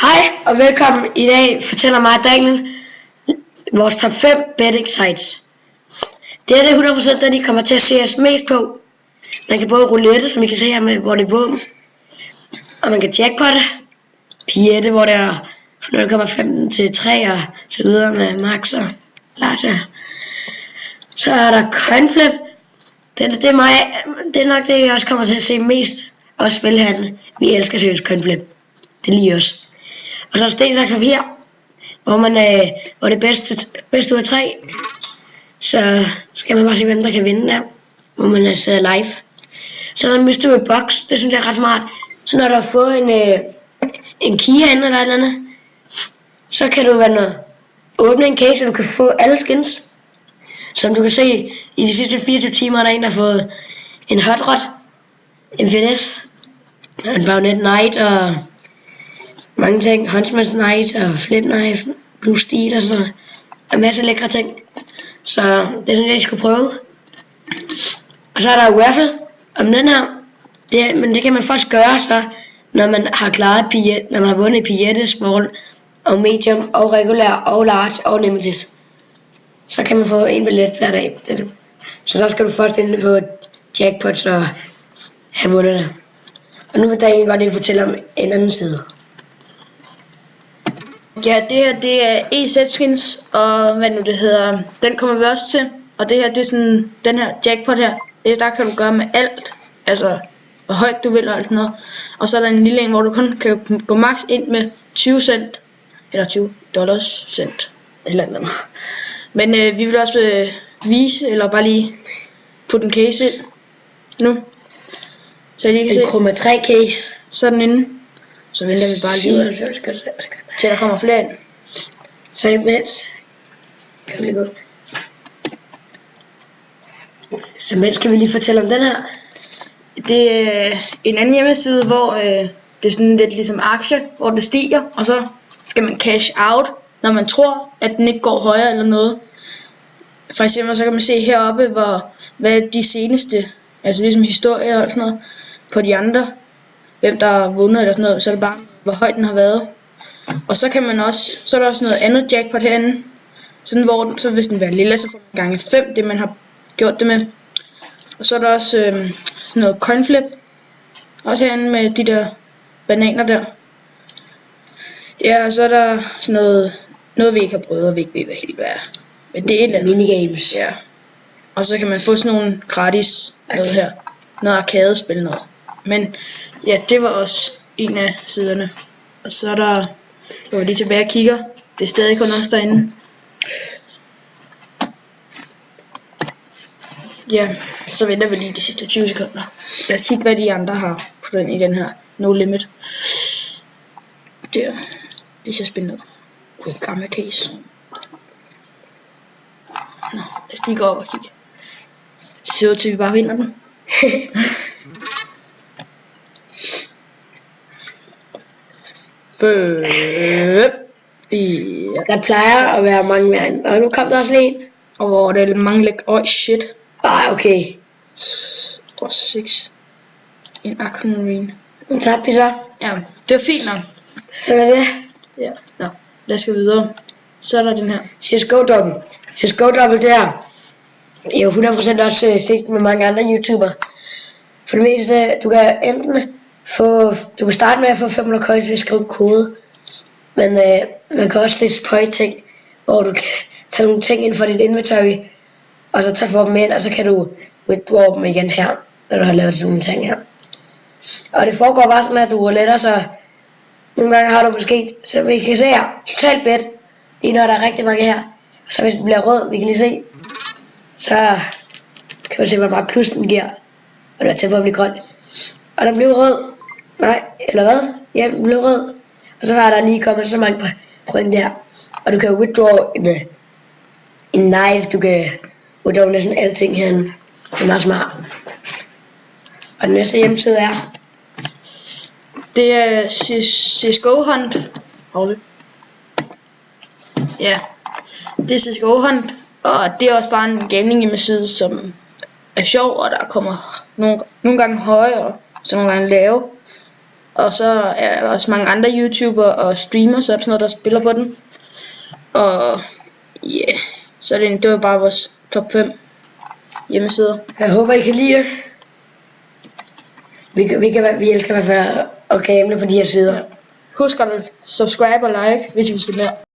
Hej og velkommen. I dag fortæller mig Daniel vores top 5 betting sites. Det er det 100% der de kommer til at se os mest på. Man kan både roulette, som I kan se her med, hvor det er våben. Og man kan jackpotte. Piette, hvor det er 0,15 til 3 og så videre med max og large. Så er der coinflip. Det er nok det, jeg også kommer til at se mest. Og spilhandel. Vi elsker seriøst coinflip. Det er lige os. Og så sten, saks, papir, hvor det er bedst ud af 3. Så skal man bare se, hvem der kan vinde der, hvor man sidder live. Så er der mystery box, det synes jeg er ret smart. Så når du har fået en key herinde eller et eller andet, så kan du åbne en case, og du kan få alle skins. Som du kan se, i de sidste 24 timer er der en, der har fået en hot rod, en finesse, en bayonet knight og mange ting, Huntsman's Knight og Flip Knife, Blue Steel og sådan noget. En masse lækre ting. Så det er sådan, jeg skulle prøve. Og så er der raffle om den her. Men det kan man først gøre, så når man har klaret Piette, når man har vundet Piette, Small og Medium og Regular og Large og Limited. Så kan man få en billet hver dag. Så der skal du først ind på jackpots og have vundet det. Og nu vil Daniel godt lige fortælle om en anden side. Ja, det her det er EZ-skins, og hvad nu det hedder, den kommer vi også til. Og det her, det er sådan, den her jackpot her, der kan du gøre med alt. Altså, hvor højt du vil og alt noget. Og så er der en lille en, hvor du kun kan gå max ind med 20 cent, eller 20 dollars cent, eller andet. Men vi vil også vise, eller bare lige putte en case ind nu. Så jeg lige kan se. En Chroma 3 case. Sådan inde. Så venter vi bare lige til der kommer flere ind. Så imens kan vi lige fortælle om den her. Det er en anden hjemmeside, hvor det er sådan lidt ligesom aktier, hvor det stiger, og så skal man cash out, når man tror, at den ikke går højere eller noget. For eksempel så kan man se heroppe, hvad de seneste, altså ligesom historier og sådan noget, på de andre, hvem der har vundet eller sådan noget, så er det bare, hvor højt den har været. Og så kan man også, så er der også noget andet jackpot herinde, sådan hvor, så hvis den bliver lille, så får man gange 5, det man har gjort det med. Og så er der også sådan noget coinflip, også herinde med de der bananer der. Ja, og så er der sådan noget vi ikke har prøvet, og vi ikke ved hvad helt hvad er. Men det er et eller andet. Minigames. Ja. Og så kan man få sådan nogle gratis noget her, noget arcade-spil noget. Men ja, det var også en af siderne. Og så er der, jeg var lige tilbage og kigger, det er stadig kun os derinde. Ja, så venter vi lige de sidste 20 sekunder. Lad os kigge, hvad de andre har på den i den her No Limit. Der, det ser spændende ud. Okay, en gammel case. Nå, lad os lige gå op og kigge. Det ser ud til, at vi bare vinder den. Der plejer at være mange mere end. Og nu kom der også en. Og hvor der er mange læk. Shit. Okay. Også 6. En Aquamarine. Nu tabte vi så. Ja, det var fint nok. Så er det. Ja, nå. Lad os gå videre. Så er der den her. CSGO Double. CSGO Double det her. Jeg har 100% også set med mange andre YouTubere. For det meste, du kan enten du kan starte med at få 500 coins ved at skrive kode. Men man kan også display ting, hvor du kan tage nogle ting ind fra dit inventory, og så tage for dem ind, og så kan du withdraw dem igen her, når du har lavet sådan nogle ting her. Og det foregår bare sådan, at du rouletter, så nogle gange har du måske, som vi kan se her, totalt bet, lige når der er rigtig mange her. Så hvis det bliver rød, vi kan lige se, så kan man se, hvor meget plus den giver, og der er til for at blive grøn. Og der blev rød. Nej, eller hvad? Ja, den blev rød. Og så var der lige kommet så mange point der. Og du kan withdraw en knife, du kan withdraw næsten alle ting herinde. Det er meget smart. Og den næste hjemmeside er? Det er CSGO Hunt. Ja, det er CSGO Hunt. Og det er også bare en gaming hjemmeside, som er sjov, og der kommer nogle gange høje og så nogle gange lave. Og så er der også mange andre YouTubere og streamers og sådan noget, der spiller på den. Og yeah, så det var bare vores top 5 hjemmesider. Jeg håber, I kan lide det. Vi elsker i hvert fald at gamble på de her sider. Husk at subscribe og like, hvis I vil se mere.